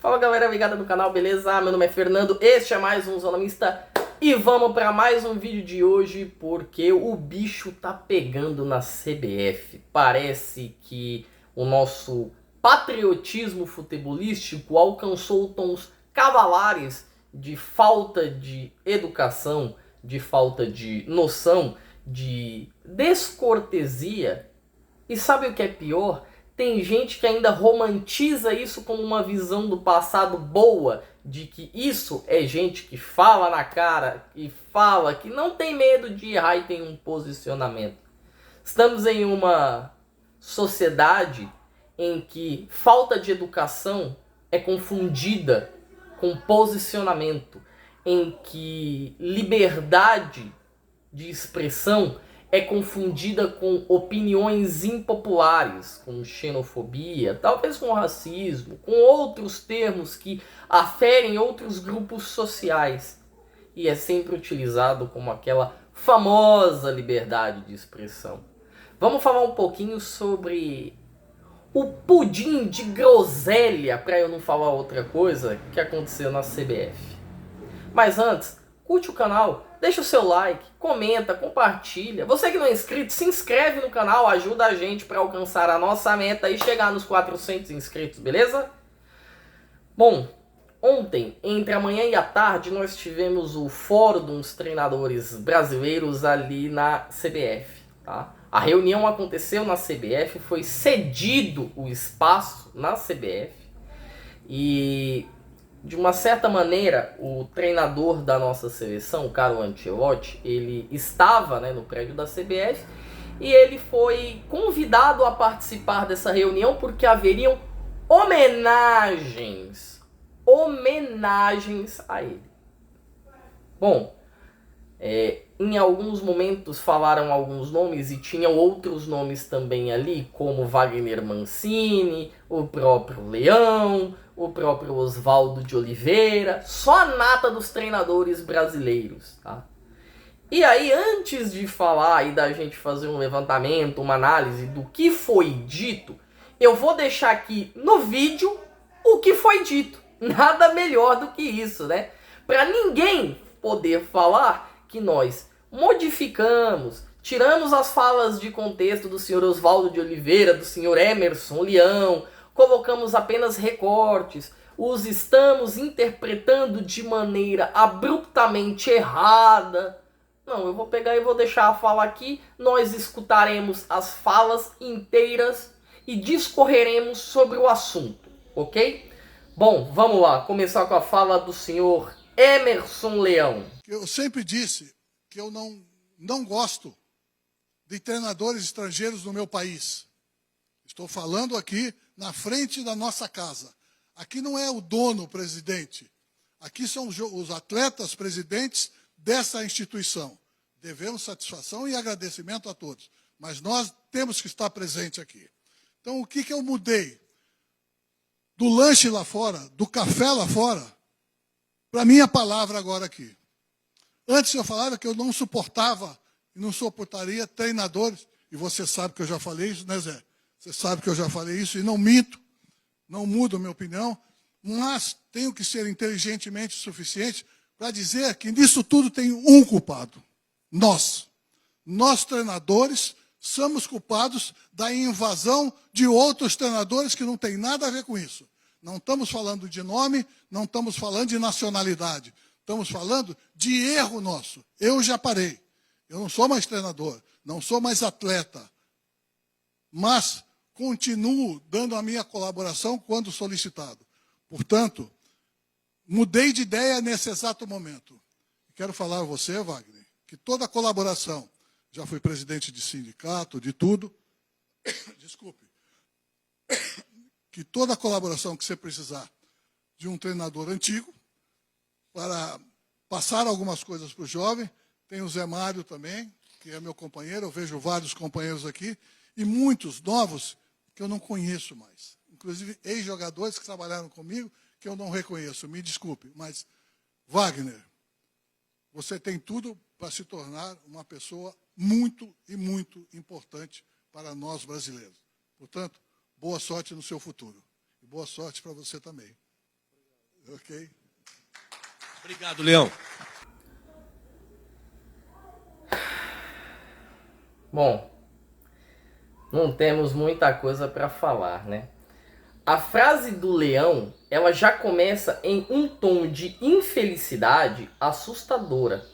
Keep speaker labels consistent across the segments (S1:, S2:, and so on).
S1: Fala galera ligada no canal, beleza? Meu nome é Fernando, este é mais um Zona Mista e vamos para mais um vídeo de hoje porque o bicho tá pegando na CBF. Parece que o nosso patriotismo futebolístico alcançou tons cavalares de falta de educação, de falta de noção, de descortesia. E sabe o que é pior? Tem gente que ainda romantiza isso como uma visão do passado boa, de que isso é gente que fala na cara e fala que não tem medo de errar e tem um posicionamento. Estamos em uma sociedade em que falta de educação é confundida com posicionamento, em que liberdade de expressão é confundida com opiniões impopulares, com xenofobia, talvez com racismo, com outros termos que aferem outros grupos sociais. E é sempre utilizado como aquela famosa liberdade de expressão. Vamos falar um pouquinho sobre o pudim de groselha, para eu não falar outra coisa, que aconteceu na CBF. Mas antes, curte o canal, deixa o seu like, comenta, compartilha. Você que não é inscrito, se inscreve no canal, ajuda a gente para alcançar a nossa meta e chegar nos 400 inscritos, beleza? Bom, ontem, entre a manhã e a tarde, nós tivemos o fórum dos treinadores brasileiros ali na CBF, tá? A reunião aconteceu na CBF, foi cedido o espaço na CBF e, de uma certa maneira, o treinador da nossa seleção, o Carlo Ancelotti, ele estava, no prédio da CBF e ele foi convidado a participar dessa reunião porque haveriam homenagens a ele. Bom, em alguns momentos falaram alguns nomes e tinham outros nomes também ali, como Wagner Mancini, o próprio Leão, o próprio Oswaldo de Oliveira, só a nata dos treinadores brasileiros, tá? E aí, antes de falar e da gente fazer um levantamento, uma análise do que foi dito, eu vou deixar aqui no vídeo o que foi dito. Nada melhor do que isso, né? Para ninguém poder falar que nós modificamos, tiramos as falas de contexto do senhor Oswaldo de Oliveira, do senhor Emerson Leão, colocamos apenas recortes, os estamos interpretando de maneira abruptamente errada. Não, eu vou pegar e vou deixar a fala aqui, nós escutaremos as falas inteiras e discorreremos sobre o assunto, ok? Bom, vamos lá, começar com a fala do senhor Emerson Leão.
S2: Eu sempre disse que eu não gosto de treinadores estrangeiros no meu país. Estou falando aqui na frente da nossa casa. Aqui não é o dono o presidente. Aqui são os atletas presidentes dessa instituição. Devemos satisfação e agradecimento a todos. Mas nós temos que estar presente aqui. Então, o que eu mudei? Do lanche lá fora, do café lá fora, para a minha palavra agora aqui. Antes eu falava que eu não suportava e não suportaria treinadores, e você sabe que eu já falei isso, né, Zé? Você sabe que eu já falei isso e não minto, não mudo a minha opinião, mas tenho que ser inteligentemente o suficiente para dizer que nisso tudo tem um culpado. Nós. Nós, treinadores, somos culpados da invasão de outros treinadores que não tem nada a ver com isso. Não estamos falando de nome, não estamos falando de nacionalidade. Estamos falando de erro nosso. Eu já parei. Eu não sou mais treinador, não sou mais atleta. Mas continuo dando a minha colaboração quando solicitado. Portanto, mudei de ideia nesse exato momento. Quero falar a você, Wagner, que toda a colaboração, já fui presidente de sindicato, de tudo, desculpe, que toda a colaboração que você precisar de um treinador antigo, para passar algumas coisas para o jovem, tem o Zé Mário também, que é meu companheiro, eu vejo vários companheiros aqui, e muitos novos que eu não conheço mais. Inclusive ex-jogadores que trabalharam comigo, que eu não reconheço, me desculpe, mas, Wagner, você tem tudo para se tornar uma pessoa muito e muito importante para nós brasileiros. Portanto, boa sorte no seu futuro. E boa sorte para você também. Ok?
S3: Obrigado, Leão.
S1: Bom, não temos muita coisa para falar, né? A frase do Leão, ela já começa em um tom de infelicidade assustadora.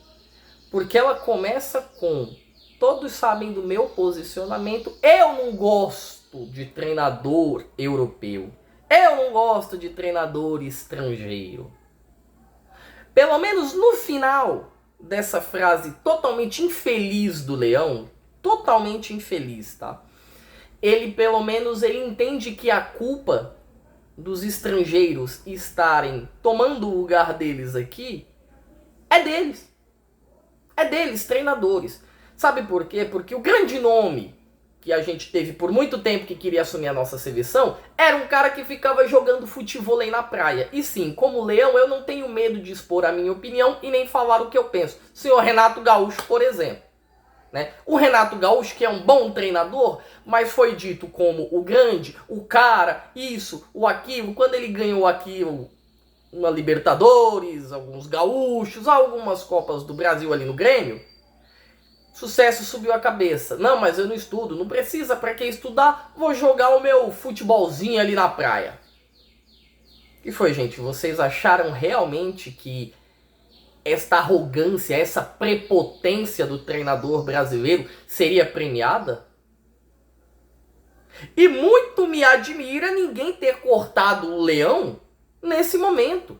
S1: Porque ela começa com: todos sabem do meu posicionamento, eu não gosto de treinador europeu. Eu não gosto de treinador estrangeiro. Pelo menos no final dessa frase totalmente infeliz do Leão, totalmente infeliz, tá? Ele pelo menos ele entende que a culpa dos estrangeiros estarem tomando o lugar deles aqui é deles. É deles, treinadores. Sabe por quê? Porque o grande nome que a gente teve por muito tempo que queria assumir a nossa seleção era um cara que ficava jogando futevôlei na praia. E sim, como Leão, eu não tenho medo de expor a minha opinião e nem falar o que eu penso. Senhor Renato Gaúcho, por exemplo. Né? O Renato Gaúcho, que é um bom treinador, mas foi dito como o grande, o cara, isso, o aquilo. Quando ele ganhou aquilo, uma Libertadores, alguns gaúchos, algumas Copas do Brasil ali no Grêmio, sucesso subiu a cabeça. Não, mas eu não estudo. Não precisa, pra que estudar? Vou jogar o meu futebolzinho ali na praia. E foi, gente? Vocês acharam realmente que esta arrogância, essa prepotência do treinador brasileiro seria premiada? E muito me admira ninguém ter cortado o Leão nesse momento.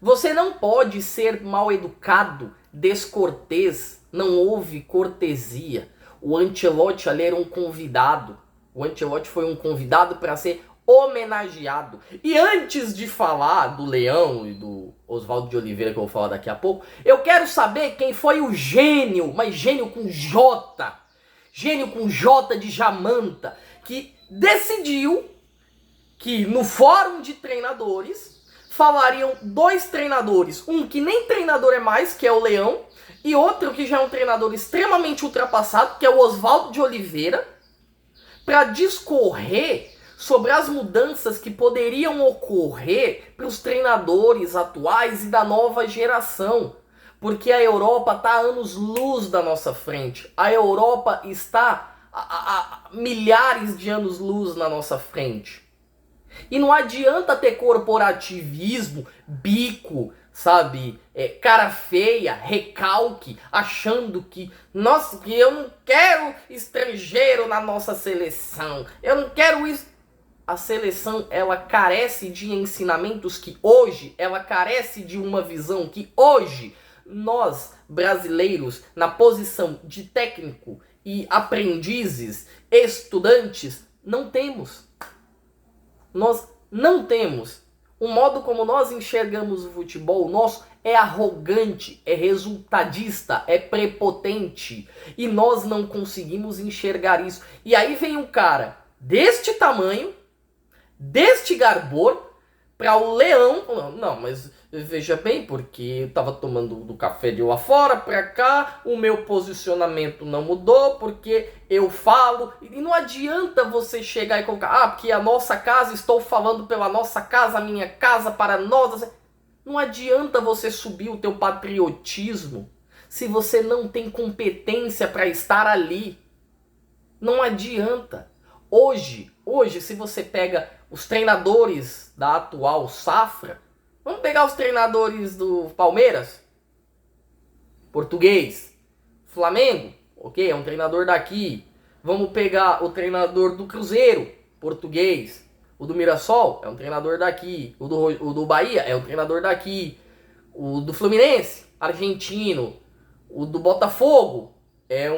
S1: Você não pode ser mal educado, descortês, não houve cortesia. O Ancelotti ali era um convidado. O Ancelotti foi um convidado para ser homenageado. E antes de falar do Leão e do Oswaldo de Oliveira, que eu vou falar daqui a pouco, eu quero saber quem foi o gênio, mas gênio com J, gênio com J de Jamanta, que decidiu que no fórum de treinadores falariam dois treinadores, um que nem treinador é mais, que é o Leão, e outro que já é um treinador extremamente ultrapassado, que é o Oswaldo de Oliveira, para discorrer sobre as mudanças que poderiam ocorrer para os treinadores atuais e da nova geração. Porque a Europa está a anos-luz da nossa frente. A Europa está a milhares de anos-luz na nossa frente. E não adianta ter corporativismo, bico, sabe, cara feia, recalque, achando que, nossa, que eu não quero estrangeiro na nossa seleção, eu não quero isso. A seleção, ela carece de ensinamentos que hoje, ela carece de uma visão que hoje, nós, brasileiros, na posição de técnico e aprendizes, estudantes, não temos. Nós não temos. O modo como nós enxergamos o futebol nosso é arrogante, é resultadista, é prepotente. E nós não conseguimos enxergar isso. E aí vem um cara deste tamanho, deste garbor, para o Leão. Não, mas veja bem, porque eu estava tomando do café de lá fora para cá, o meu posicionamento não mudou, porque eu falo. E não adianta você chegar e colocar, porque a nossa casa, estou falando pela nossa casa, a minha casa para nós. Não adianta você subir o teu patriotismo se você não tem competência para estar ali. Não adianta. Hoje, se você pega os treinadores da atual safra, vamos pegar os treinadores do Palmeiras, português, Flamengo, ok, é um treinador daqui. Vamos pegar o treinador do Cruzeiro, português. O do Mirassol é um treinador daqui. O do Bahia é um treinador daqui. O do Fluminense, argentino. O do Botafogo é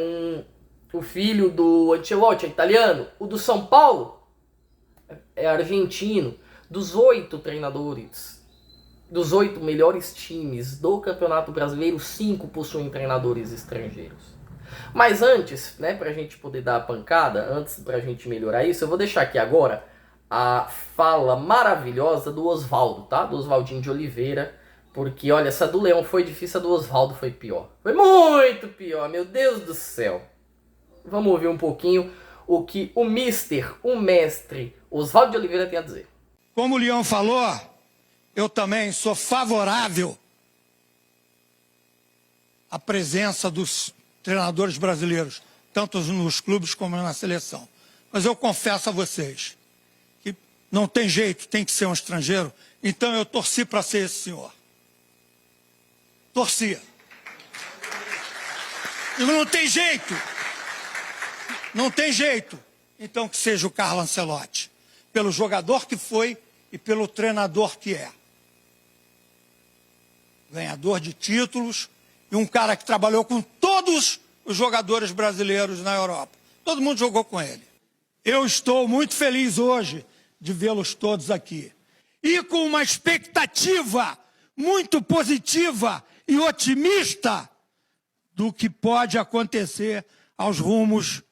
S1: o filho do Ancelotti, é italiano. O do São Paulo é argentino. Dos 8 treinadores, dos 8 melhores times do Campeonato Brasileiro, 5 possuem treinadores estrangeiros. Mas antes, né, pra gente poder dar a pancada, antes pra gente melhorar isso, eu vou deixar aqui agora a fala maravilhosa do Oswaldo, tá? Do Oswaldinho de Oliveira. Porque, olha, essa do Leão foi difícil, a do Oswaldo foi pior. Foi muito pior, meu Deus do céu. Vamos ouvir um pouquinho o que o mestre Oswaldo de Oliveira tem a dizer.
S4: Como o Leão falou, eu também sou favorável à presença dos treinadores brasileiros, tanto nos clubes como na seleção. Mas eu confesso a vocês que não tem jeito, tem que ser um estrangeiro, então eu torci para ser esse senhor. Torcia. Não tem jeito. Não tem jeito. Então que seja o Carlo Ancelotti. Pelo jogador que foi e pelo treinador que é. Ganhador de títulos e um cara que trabalhou com todos os jogadores brasileiros na Europa. Todo mundo jogou com ele. Eu estou muito feliz hoje de vê-los todos aqui. E com uma expectativa muito positiva e otimista do que pode acontecer aos rumos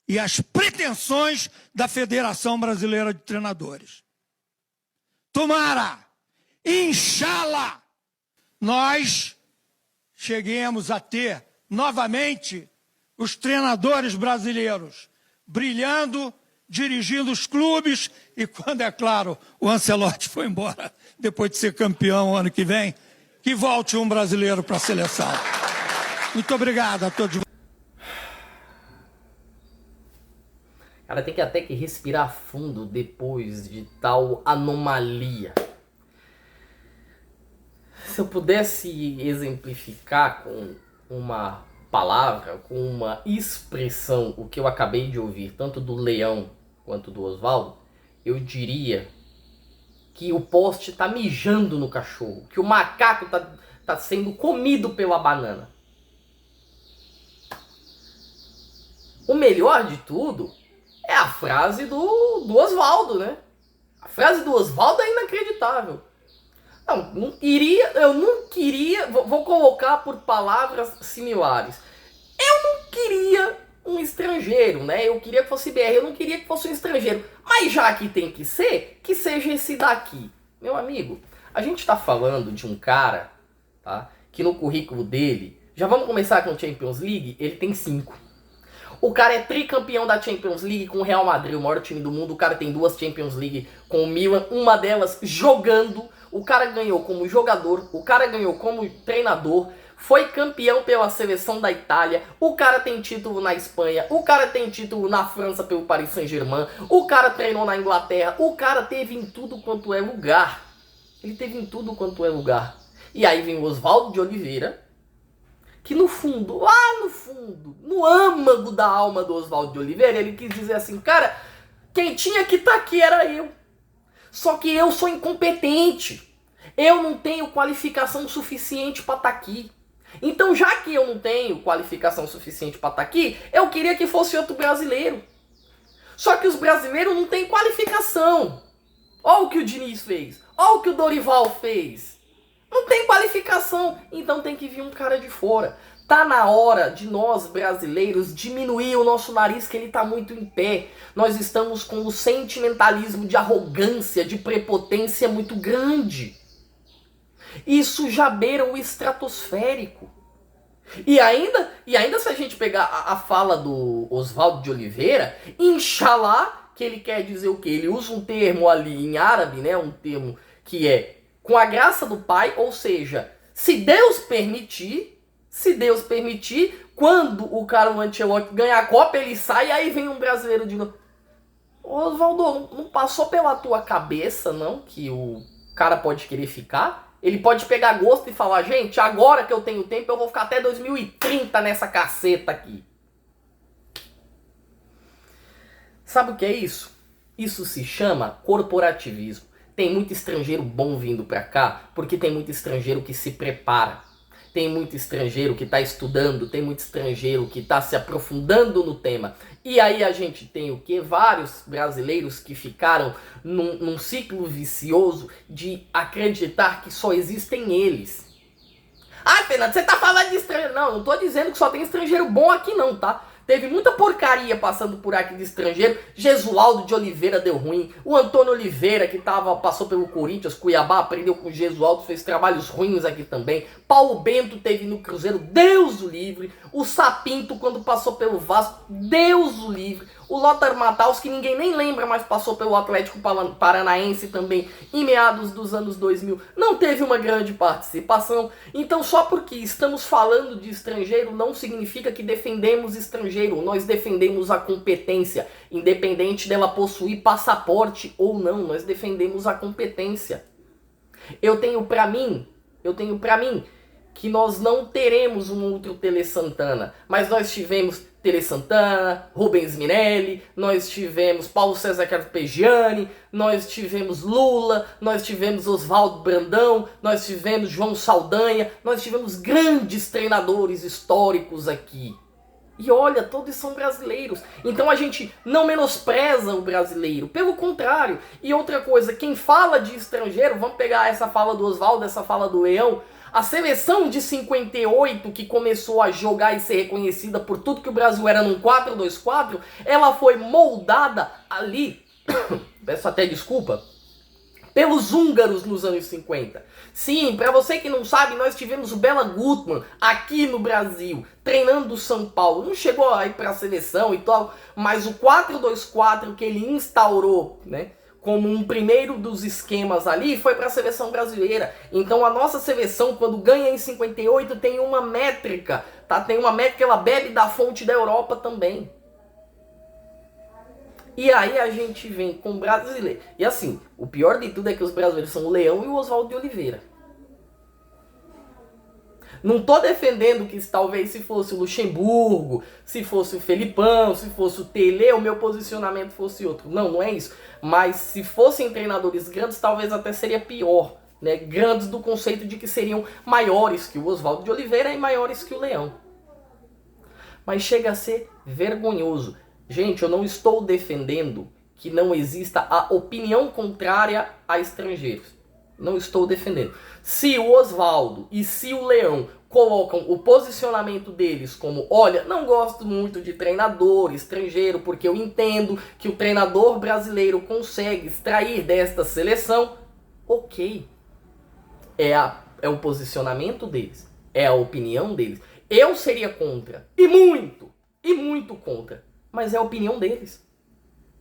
S4: e às pretensões da Federação Brasileira de Treinadores. Tomara, inshallah, nós cheguemos a ter novamente os treinadores brasileiros brilhando, dirigindo os clubes e, quando é claro, o Ancelotti foi embora depois de ser campeão ano que vem, que volte um brasileiro para a seleção. Muito obrigado a todos.
S1: Cara, tem que até que respirar fundo depois de tal anomalia. Se eu pudesse exemplificar com uma palavra, com uma expressão, o que eu acabei de ouvir, tanto do Leão quanto do Oswaldo, eu diria que o poste tá mijando no cachorro, que o macaco tá sendo comido pela banana. O melhor de tudo é a frase do Oswaldo, né? A frase do Oswaldo é inacreditável. Eu não queria, vou colocar por palavras similares. Eu não queria um estrangeiro, né? Eu queria que fosse BR, eu não queria que fosse um estrangeiro. Mas já que tem que ser, que seja esse daqui. Meu amigo, a gente tá falando de um cara, tá? Que no currículo dele, já vamos começar com o Champions League, ele tem 5. O cara é tricampeão da Champions League com o Real Madrid, o maior time do mundo. O cara tem 2 Champions League com o Milan, uma delas jogando. O cara ganhou como jogador, o cara ganhou como treinador, foi campeão pela seleção da Itália, o cara tem título na Espanha, o cara tem título na França pelo Paris Saint-Germain, o cara treinou na Inglaterra, o cara teve em tudo quanto é lugar. Ele teve em tudo quanto é lugar. E aí vem o Oswaldo de Oliveira, que no fundo, lá no fundo, no âmago da alma do Oswaldo de Oliveira, ele quis dizer assim, cara, quem tinha que estar aqui era eu. Só que eu sou incompetente. Eu não tenho qualificação suficiente para estar aqui. Então, já que eu não tenho qualificação suficiente para estar aqui, eu queria que fosse outro brasileiro. Só que os brasileiros não têm qualificação. Olha o que o Diniz fez. Olha o que o Dorival fez. Não tem qualificação. Então tem que vir um cara de fora. Tá na hora de nós, brasileiros, diminuir o nosso nariz, que ele tá muito em pé. Nós estamos com um sentimentalismo de arrogância, de prepotência muito grande. Isso já beira o estratosférico. E ainda se a gente pegar a fala do Oswaldo de Oliveira, inshallah, que ele quer dizer o quê? Ele usa um termo ali em árabe, né? Um termo que é com a graça do Pai, ou seja, se Deus permitir, quando o Carlo Ancelotti ganhar a Copa, ele sai e aí vem um brasileiro de novo. Oswaldo, não passou pela tua cabeça, não, que o cara pode querer ficar? Ele pode pegar gosto e falar, gente, agora que eu tenho tempo, eu vou ficar até 2030 nessa caceta aqui. Sabe o que é isso? Isso se chama corporativismo. Tem muito estrangeiro bom vindo pra cá, porque tem muito estrangeiro que se prepara. Tem muito estrangeiro que está estudando, tem muito estrangeiro que está se aprofundando no tema. E aí a gente tem o quê? Vários brasileiros que ficaram num ciclo vicioso de acreditar que só existem eles. Ah, Fernando, você tá falando de estrangeiro. Não, não tô dizendo que só tem estrangeiro bom aqui não, tá? Teve muita porcaria passando por aqui de estrangeiro. Jesualdo de Oliveira deu ruim. O Antônio Oliveira, que passou pelo Corinthians, Cuiabá, aprendeu com o Jesualdo, fez trabalhos ruins aqui também. Paulo Bento teve no Cruzeiro, Deus o livre. O Sapinto, quando passou pelo Vasco, Deus o livre. O Lothar Matthaus, que ninguém nem lembra, mas passou pelo Atlético Paranaense também em meados dos anos 2000, não teve uma grande participação. Então, só porque estamos falando de estrangeiro não significa que defendemos estrangeiro. Nós defendemos a competência, independente dela possuir passaporte ou não. Nós defendemos a competência. Eu tenho pra mim que nós não teremos um outro Tele Santana, mas nós tivemos Tele Santana, Rubens Minelli, nós tivemos Paulo César Carpegiani, nós tivemos Lula, nós tivemos Oswaldo Brandão, nós tivemos João Saldanha, nós tivemos grandes treinadores históricos aqui. E olha, todos são brasileiros. Então a gente não menospreza o brasileiro, pelo contrário. E outra coisa, quem fala de estrangeiro, vamos pegar essa fala do Oswaldo, essa fala do Leão. A seleção de 58, que começou a jogar e ser reconhecida por tudo que o Brasil era num 4-2-4, ela foi moldada ali, peço até desculpa, pelos húngaros nos anos 50. Sim, para você que não sabe, nós tivemos o Bela Gutmann aqui no Brasil, treinando o São Paulo. Não chegou aí para a seleção e tal, mas o 4-2-4 que ele instaurou, né, como um primeiro dos esquemas ali, foi para a seleção brasileira. Então a nossa seleção, quando ganha em 58, tem uma métrica, tá? Tem uma métrica, ela bebe da fonte da Europa também. E aí a gente vem com o brasileiro. E assim, o pior de tudo é que os brasileiros são o Leão e o Oswaldo de Oliveira. Não tô defendendo que talvez se fosse o Luxemburgo, se fosse o Felipão, se fosse o Tele, o meu posicionamento fosse outro. Não, não é isso. Mas se fossem treinadores grandes, talvez até seria pior, né? Grandes do conceito de que seriam maiores que o Oswaldo de Oliveira e maiores que o Leão. Mas chega a ser vergonhoso. Gente, eu não estou defendendo que não exista a opinião contrária a estrangeiros. Não estou defendendo. Se o Oswaldo e se o Leão colocam o posicionamento deles como, olha, não gosto muito de treinador estrangeiro, porque eu entendo que o treinador brasileiro consegue extrair desta seleção, ok. É o posicionamento deles. É a opinião deles. Eu seria contra. E muito contra. Mas é a opinião deles.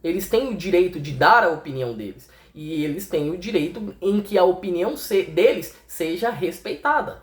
S1: Eles têm o direito de dar a opinião deles. E eles têm o direito em que a opinião deles seja respeitada.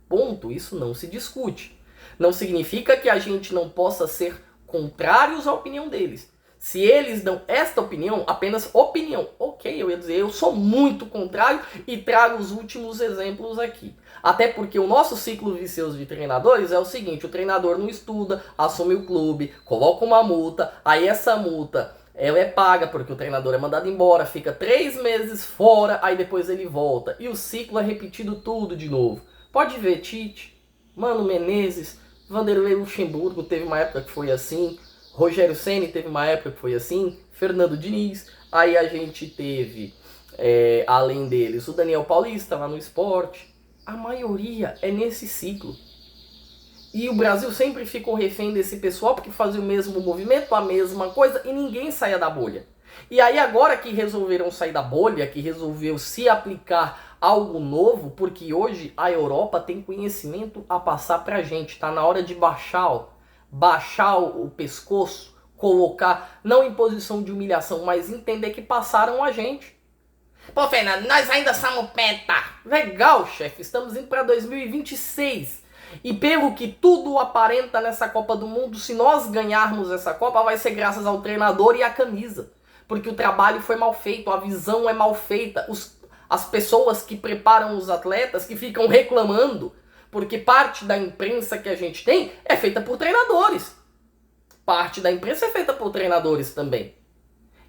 S1: Ponto. Isso não se discute. Não significa que a gente não possa ser contrários à opinião deles. Se eles dão esta opinião, apenas opinião, ok, eu ia dizer, eu sou muito contrário e trago os últimos exemplos aqui. Até porque o nosso ciclo vicioso de treinadores é o seguinte, o treinador não estuda, assume o clube, coloca uma multa, aí essa multa ela é paga porque o treinador é mandado embora, fica 3 meses fora, aí depois ele volta. E o ciclo é repetido tudo de novo. Pode ver Tite, Mano Menezes, Vanderlei Luxemburgo teve uma época que foi assim, Rogério Ceni teve uma época que foi assim, Fernando Diniz, aí a gente teve, além deles, o Daniel Paulista lá no Sport. A maioria é nesse ciclo. E o Brasil sempre ficou refém desse pessoal porque fazia o mesmo movimento, a mesma coisa, e ninguém saía da bolha. E aí agora que resolveram sair da bolha, que resolveu se aplicar algo novo, porque hoje a Europa tem conhecimento a passar pra gente. Tá na hora de baixar o pescoço, colocar, não em posição de humilhação, mas entender que passaram a gente. Pô, Fernando, nós ainda somos penta. Legal, chefe, estamos indo para 2026. E pelo que tudo aparenta nessa Copa do Mundo, se nós ganharmos essa Copa, vai ser graças ao treinador e à camisa. Porque o trabalho foi mal feito, a visão é mal feita. As pessoas que preparam os atletas, que ficam reclamando, porque parte da imprensa que a gente tem é feita por treinadores. Parte da imprensa é feita por treinadores também.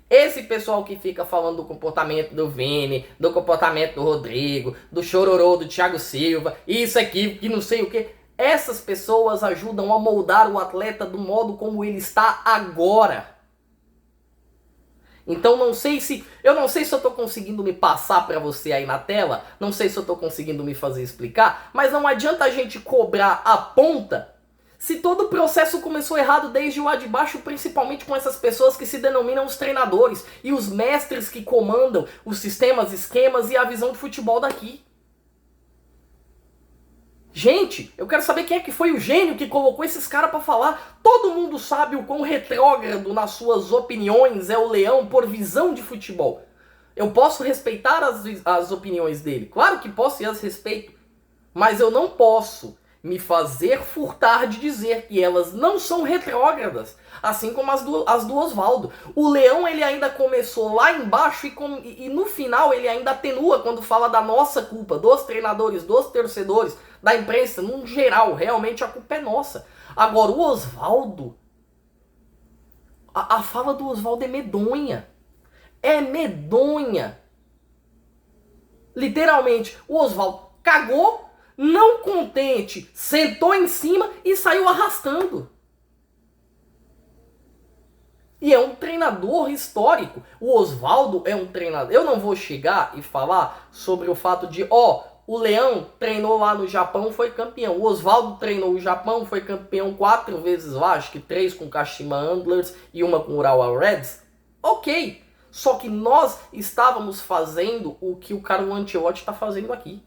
S1: Esse pessoal que fica falando do comportamento do Vini, do comportamento do Rodrigo, do chororô do Thiago Silva, isso aqui, que não sei o que, essas pessoas ajudam a moldar o atleta do modo como ele está agora. Então eu não sei se eu estou conseguindo me passar para você aí na tela, não sei se eu estou conseguindo me fazer explicar, mas não adianta a gente cobrar a ponta Se todo o processo começou errado desde lá de baixo, principalmente com essas pessoas que se denominam os treinadores e os mestres que comandam os sistemas, esquemas e a visão de futebol daqui. Gente, eu quero saber quem é que foi o gênio que colocou esses caras pra falar. Todo mundo sabe o quão retrógrado nas suas opiniões é o Leão por visão de futebol. Eu posso respeitar as opiniões dele. Claro que posso e as respeito. Mas eu não posso me fazer furtar de dizer que elas não são retrógradas. Assim como as do Oswaldo. O Leão, ele ainda começou lá embaixo e no final ele ainda atenua quando fala da nossa culpa, dos treinadores, dos torcedores, da imprensa, num geral. Realmente a culpa é nossa. Agora, o Oswaldo, a fala do Oswaldo é medonha. É medonha. Literalmente, o Oswaldo cagou, não contente, sentou em cima e saiu arrastando. E é um treinador histórico. O Oswaldo é um treinador. Eu não vou chegar e falar sobre o fato de, o Leão treinou lá no Japão, foi campeão. O Oswaldo treinou o Japão, foi campeão 4 vezes lá, acho que 3 com Kashima Antlers e uma com Urawa Reds. Ok. Só que nós estávamos fazendo o que o Carlo Ancelotti está fazendo aqui.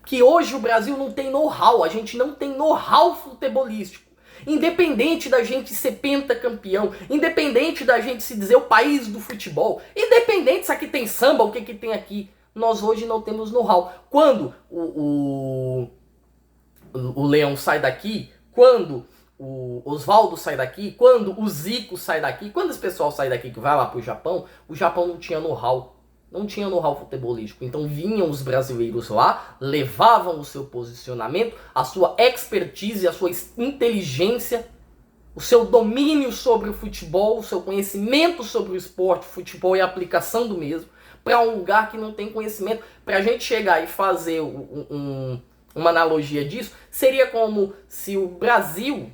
S1: Que hoje o Brasil não tem know-how, a gente não tem know-how futebolístico. Independente da gente ser pentacampeão, independente da gente se dizer o país do futebol, independente se aqui tem samba, o que que tem aqui, nós hoje não temos know-how. Quando o Leão sai daqui, quando o Oswaldo sai daqui, quando o Zico sai daqui, quando esse pessoal sai daqui que vai lá pro Japão, o Japão não tinha know-how. Não tinha know-how futebolístico. Então vinham os brasileiros lá, levavam o seu posicionamento, a sua expertise, a sua inteligência, o seu domínio sobre o futebol, o seu conhecimento sobre o esporte, futebol e a aplicação do mesmo, para um lugar que não tem conhecimento. Para a gente chegar e fazer uma analogia disso, seria como se o Brasil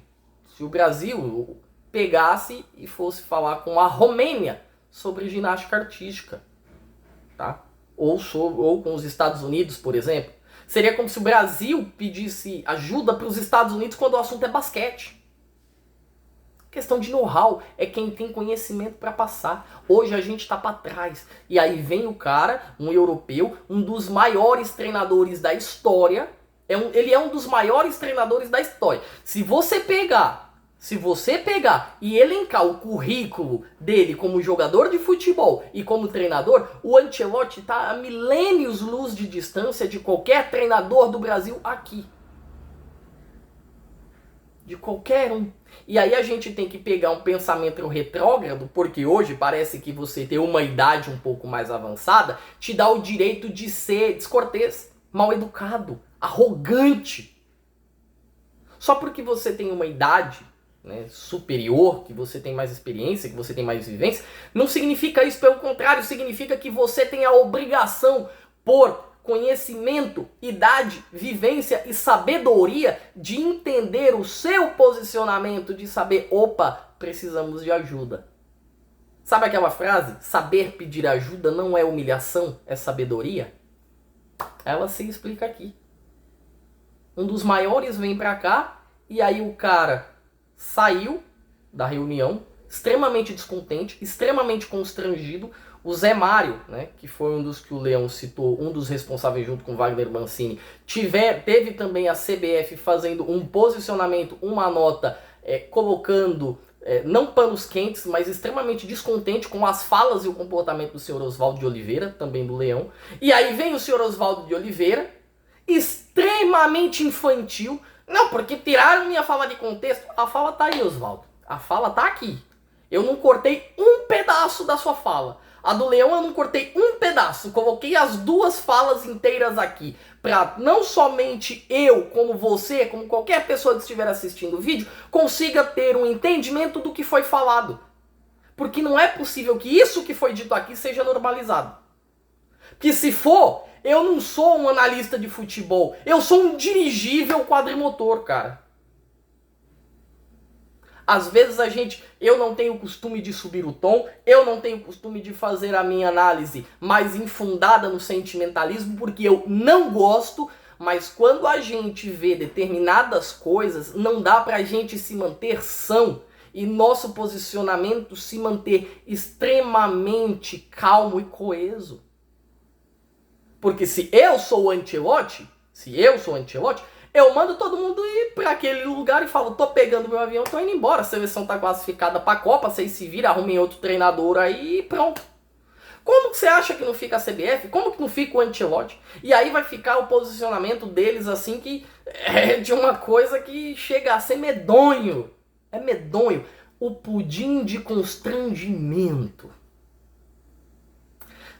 S1: pegasse e fosse falar com a Romênia sobre ginástica artística. Tá? Ou com os Estados Unidos, por exemplo. Seria como se o Brasil pedisse ajuda para os Estados Unidos quando o assunto é basquete. Questão de know-how, é quem tem conhecimento para passar. Hoje a gente está para trás. E aí vem o cara, um europeu, um dos maiores treinadores da história. Ele é um dos maiores treinadores da história. Se você pegar e elencar o currículo dele como jogador de futebol e como treinador, o Ancelotti está a milênios luz de distância de qualquer treinador do Brasil aqui. De qualquer um. E aí a gente tem que pegar um pensamento retrógrado, porque hoje parece que você ter uma idade um pouco mais avançada te dá o direito de ser descortês, mal educado, arrogante. Só porque você tem uma idade, né, superior, que você tem mais experiência, que você tem mais vivência, não significa isso, pelo contrário, significa que você tem a obrigação, por conhecimento, idade, vivência e sabedoria, de entender o seu posicionamento, de saber, precisamos de ajuda. Sabe aquela frase? Saber pedir ajuda não é humilhação, é sabedoria? Ela se explica aqui. Um dos maiores vem pra cá, e aí o cara saiu da reunião, extremamente descontente, extremamente constrangido. O Zé Mário, né, que foi um dos que o Leão citou, um dos responsáveis junto com Wagner Mancini, teve também a CBF fazendo um posicionamento, uma nota, colocando, não panos quentes, mas extremamente descontente com as falas e o comportamento do senhor Oswaldo de Oliveira, também do Leão. E aí vem o senhor Oswaldo de Oliveira, extremamente infantil. Não, porque tiraram minha fala de contexto. A fala tá aí, Oswaldo. A fala tá aqui. Eu não cortei um pedaço da sua fala. A do Leão eu não cortei um pedaço. Coloquei as 2 falas inteiras aqui. Pra não somente eu, como você, como qualquer pessoa que estiver assistindo o vídeo, consiga ter um entendimento do que foi falado. Porque não é possível que isso que foi dito aqui seja normalizado. Que se for, eu não sou um analista de futebol. Eu sou um dirigível quadrimotor, cara. Às vezes eu não tenho o costume de subir o tom, eu não tenho o costume de fazer a minha análise mais infundada no sentimentalismo, porque eu não gosto, Mas quando a gente vê determinadas coisas, não dá pra gente se manter são e nosso posicionamento se manter extremamente calmo e coeso. Porque se eu sou o Ancelotti, eu mando todo mundo ir para aquele lugar e falo, tô pegando meu avião, tô indo embora, a seleção tá classificada pra Copa, vocês se viram, arrumem outro treinador aí e pronto. Como que você acha que não fica a CBF? Como que não fica o Ancelotti? E aí vai ficar o posicionamento deles assim que é de uma coisa que chega a ser medonho. É medonho. O pudim de constrangimento.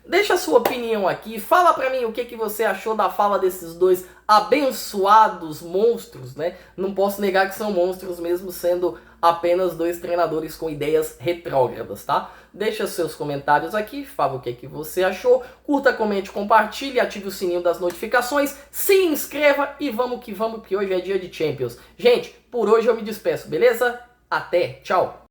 S1: Deixa a sua opinião aqui, fala pra mim o que você achou da fala desses dois abençoados monstros, né? Não posso negar que são monstros mesmo sendo apenas dois treinadores com ideias retrógradas, tá? Deixa seus comentários aqui, fala o que você achou, curta, comente, compartilhe, ative o sininho das notificações, se inscreva e vamos que hoje é dia de Champions. Gente, por hoje eu me despeço, beleza? Até, tchau!